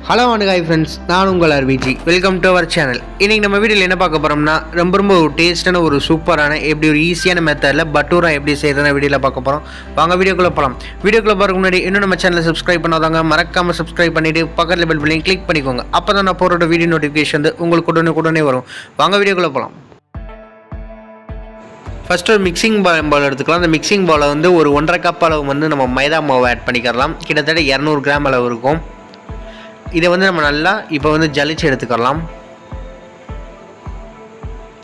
Hello hi friends, நான் உங்கள் RVG. Welcome to our channel. இன்றைக்கி நம்ம வீடியோவில் என்ன பார்க்க போகிறோம்னா ரொம்ப ஒரு டேஸ்ட்டான ஒரு சூப்பரான எப்படி ஒரு ஈஸியான மெத்தடில் பட்டூரா எப்படி செய்கிறதுனா வீடியோவில் பார்க்க போகிறோம். வாங்க வீடியோக்குள்ளே போகலாம். வீடியோக்குள்ளே போகிறதுக்கு முன்னாடி இன்னும் நம்ம சேனலை சப்ஸ்கிரைப் பண்ணாதவங்க மறக்காமல் சப்ஸ்கிரைப் பண்ணிவிட்டு பக்கத்தில் பெல் பண்ணி கிளிக் பண்ணிக்கோங்க. அப்போ தான் நான் போகிற வீடியோ நோட்டிஃபிகேஷன் வந்து உங்களுக்கு உடனே வரும். வாங்க வீடியோக்குள்ளே போகலாம். ஃபஸ்ட்டு ஒரு மிக்சிங் பவுல் எடுத்துக்கலாம். அந்த மிக்சிங் பவுலை வந்து ஒரு 1.5 கப் அளவு வந்து நம்ம மைதா மாவு ஆட் பண்ணிக்கலாம். கிட்டத்தட்ட 200 கிராம் அளவு இருக்கும். இதை வந்து நம்ம நல்லா இப்போ வந்து ஜலிச்சு எடுத்துக்கலாம்.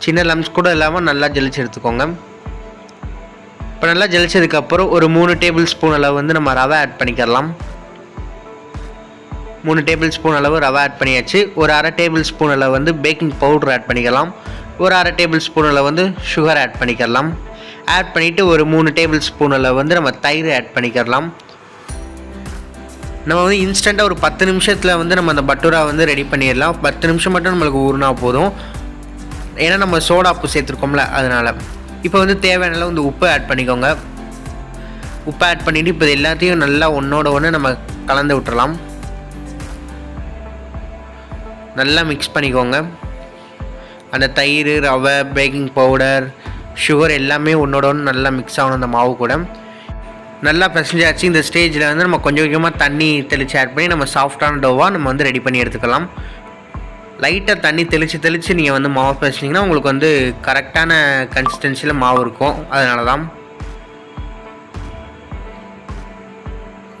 சின்ன லம்ஸ் கூட இல்லாமல் நல்லா ஜலிச்சு எடுத்துக்கோங்க. இப்போ நல்லா ஜலிச்சதுக்கப்புறம் ஒரு 3 டேபிள் ஸ்பூன் அளவு வந்து நம்ம ரவை ஆட் பண்ணிக்கலாம். 3 டேபிள் ஸ்பூன் அளவு ரவை ஆட் பண்ணியாச்சு. ஒரு 1/2 டேபிள் ஸ்பூன் அளவு வந்து பேக்கிங் பவுடர் ஆட் பண்ணிக்கலாம். ஒரு 1/2 டேபிள் ஸ்பூன் அளவு வந்து சுகர் ஆட் பண்ணிக்கலாம். ஆட் பண்ணிவிட்டு ஒரு 3 டேபிள் ஸ்பூன் அளவு வந்து நம்ம தயிர் ஆட் பண்ணிக்கலாம். நம்ம வந்து இன்ஸ்டண்ட்டாக ஒரு 10 நிமிஷத்தில் வந்து நம்ம அந்த பட்டூரா வந்து ரெடி பண்ணிடலாம். 10 நிமிஷம் மட்டும் நம்மளுக்கு ஊறினா போதும். ஏன்னா நம்ம சோடாப்பு சேர்த்துருக்கோம்ல, அதனால். இப்போ வந்து தேவையான வந்து உப்பு ஆட் பண்ணிக்கோங்க. உப்பு ஆட் பண்ணிவிட்டு இப்போ எல்லாத்தையும் நல்லா ஒன்றோட ஒன்று நம்ம கலந்து விட்டுறலாம். நல்லா மிக்ஸ் பண்ணிக்கோங்க. அந்த தயிர், ரவை, பேக்கிங் பவுடர், சுகர் எல்லாமே ஒன்றோட ஒன்று நல்லா மிக்ஸ் ஆகணும் அந்த மாவு கூட. நல்லா பிசைஞ்சாச்சு. இந்த ஸ்டேஜில் வந்து நம்ம கொஞ்சம் கொஞ்சமாக தண்ணி தெளித்து ஆட் பண்ணி நம்ம சாஃப்டான டோவாக நம்ம வந்து ரெடி பண்ணி எடுத்துக்கலாம். லைட்டாக தண்ணி தெளித்து நீங்கள் வந்து மாவு பிசைஞ்சிங்கன்னா உங்களுக்கு வந்து கரெக்டான கன்சிஸ்டன்சியில் மாவு இருக்கும். அதனால தான்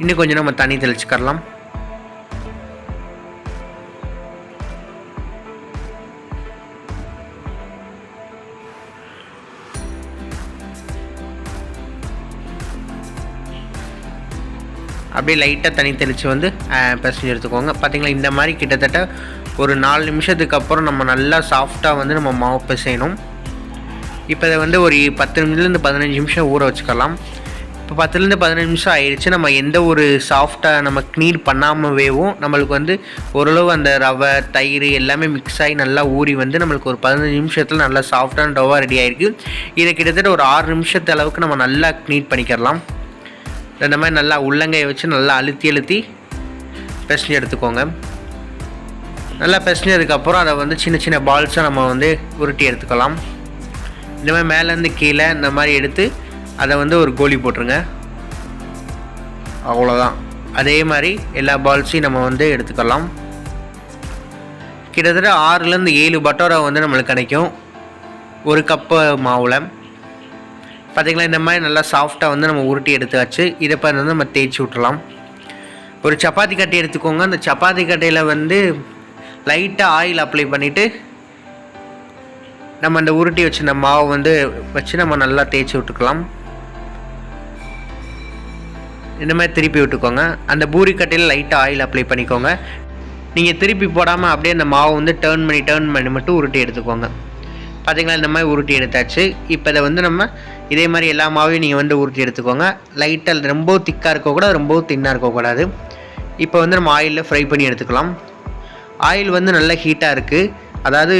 இன்னும் கொஞ்சம் நம்ம தண்ணி தெளிச்சுக்கலாம். அப்படியே லைட்டாக தண்ணி தெளித்து வந்து பிசைஞ்சு எடுத்துக்கோங்க. பார்த்திங்களா, இந்த மாதிரி கிட்டத்தட்ட ஒரு 4 நிமிஷத்துக்கு அப்புறம் நம்ம நல்லா சாஃப்டாக வந்து நம்ம மாவு பிசையணும். இப்போ இதை வந்து ஒரு 10 நிமிஷத்துலேருந்து 15 நிமிஷம் ஊற வச்சுக்கலாம். இப்போ 10லேருந்து 15 நிமிஷம் ஆயிடுச்சு. நம்ம எந்த ஒரு சாஃப்டாக நம்ம க்ளீன் பண்ணாமவேவும் நம்மளுக்கு வந்து ஓரளவு அந்த ரவை, தயிர் எல்லாமே மிக்ஸ் ஆகி நல்லா ஊறி வந்து நம்மளுக்கு ஒரு 15 நிமிஷத்தில் நல்லா சாஃப்டான டோவாக ரெடி ஆகிருக்கு. இதை கிட்டத்தட்ட ஒரு 6 நிமிஷத்து அளவுக்கு நம்ம நல்லா க்ளீன் பண்ணிக்கலாம். இந்த மாதிரி நல்லா உள்ளங்கையை வச்சு நல்லா அழுத்தி பிசைஞ்சு எடுத்துக்கோங்க. நல்லா பிசைஞ்சதுக்கப்புறம் அதை வந்து சின்ன சின்ன பால்ஸாக நம்ம வந்து உருட்டி எடுத்துக்கலாம். இந்த மாதிரி மேலேருந்து கீழே இந்த மாதிரி எடுத்து அதை வந்து ஒரு கோலி போட்டுருங்க. அவ்வளோதான். அதே மாதிரி எல்லா பால்ஸையும் நம்ம வந்து எடுத்துக்கலாம். கிட்டத்தட்ட 6லேருந்து 7 பட்டோரா வந்து நம்மளுக்கு கிடைக்கும் ஒரு கப்பு மாவில். பார்த்திங்களா, இந்த மாதிரி நல்லா சாஃப்டாக வந்து நம்ம உருட்டி எடுத்தாச்சு. இதை இப்போ வந்து நம்ம தேய்ச்சி விட்டுறலாம். ஒரு சப்பாத்தி கட்டை எடுத்துக்கோங்க. அந்த சப்பாத்தி கட்டையில் வந்து லைட்டாக ஆயில் அப்ளை பண்ணிவிட்டு நம்ம அந்த உருட்டி வச்சு மாவை வந்து வச்சு நம்ம நல்லா தேய்ச்சி விட்டுக்கலாம். இந்த மாதிரி திருப்பி விட்டுக்கோங்க. அந்த பூரி கட்டையில் லைட்டாக ஆயில் அப்ளை பண்ணிக்கோங்க. நீங்கள் திருப்பி போடாமல் அப்படியே அந்த மாவை வந்து டேர்ன் பண்ணி மட்டும் உருட்டி எடுத்துக்கோங்க. பார்த்திங்களா, இந்த மாதிரி உருட்டி எடுத்தாச்சு. இப்போ இதை வந்து நம்ம இதே மாதிரி எல்லா மாவையும் நீங்கள் வந்து உருட்டி எடுத்துக்கோங்க. லைட்டாக ரொம்ப திக்காக இருக்கக்கூடாது, ரொம்ப தின்னாக இருக்கக்கூடாது. இப்போ வந்து நம்ம ஆயிலில் ஃப்ரை பண்ணி எடுத்துக்கலாம். ஆயில் வந்து நல்லா ஹீட்டாக இருக்குது. அதாவது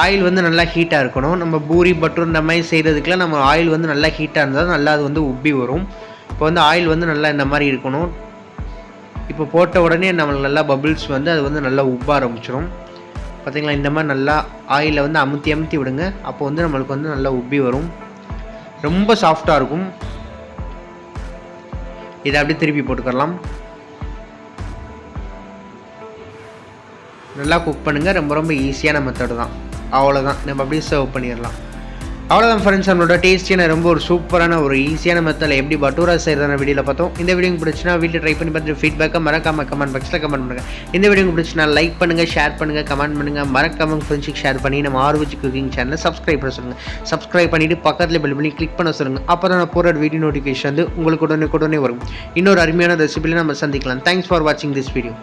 ஆயில் வந்து நல்லா ஹீட்டாக இருக்கணும். நம்ம பூரி பட்டூர் இந்த மாதிரி செய்கிறதுக்குலாம் நம்ம ஆயில் வந்து நல்லா ஹீட்டாக இருந்தால் நல்லா அது வந்து உப்பி வரும். இப்போ வந்து ஆயில் வந்து நல்லா இந்த மாதிரி இருக்கணும். இப்போ போட்ட உடனே நம்மளுக்கு நல்லா பபிள்ஸ் வந்து அது வந்து நல்லா உப்ப ஆரம்பிச்சிடும். பார்த்திங்களா, இந்த மாதிரி நல்லா ஆயிலில் வந்து அமுத்தி விடுங்க. அப்போ வந்து நம்மளுக்கு வந்து நல்லா உப்பி வரும். ரொம்ப சாஃப்டாக இருக்கும். இதை அப்படியே திருப்பி போட்டுக்கலாம். நல்லா குக் பண்ணுங்கள். ரொம்ப ஈஸியான மெத்தடு தான். அவ்வளோதான். நம்ம அப்படியே சர்வ் பண்ணிடலாம். அவ்வளோதான் ஃப்ரெண்ட்ஸ், நம்மளோட டேஸ்டியான ரொம்ப ஒரு சூப்பரான ஒரு ஈஸியான மெத்தடில் எப்படி பட்டூரா செய்கிறதான வீடியோவில் பார்த்தோம். இந்த வீடியோ பிடிச்சினா வீட்டில் ட்ரை பண்ணி பார்த்துட்டு ஃபீட்பேக்கை மறக்காமல் கமெண்ட் பாக்ஸில் கமெண்ட் பண்ணுங்கள். இந்த வீடியோ பிடிச்சினா லைக் பண்ணுங்கள், ஷேர் பண்ணுங்கள், கமெண்ட் பண்ணுங்கள். மறக்காமல் ஃப்ரெண்ட்ஸுக்கு ஷேர் பண்ணி நம்ம ஆர்விஜி குக்கிங் சேனலை சப்ஸ்கிரைப் பண்ண சொல்லுங்கள். சப்ஸ்கிரைப் பண்ணிவிட்டு பக்கத்தில் பெல் பண்ணி கிளிக் பண்ண சொல்லுங்கள். அப்போ தான் நான் போகிற வீடியோ நோட்டிஃபிகேஷன் வந்து உங்களுக்கு உடனே வரும். இன்னொரு அருமையான ரெசிபியில் நம்ம சந்திக்கலாம். தேங்க்ஸ் ஃபார் வாட்சிங் திஸ் வீடியோ.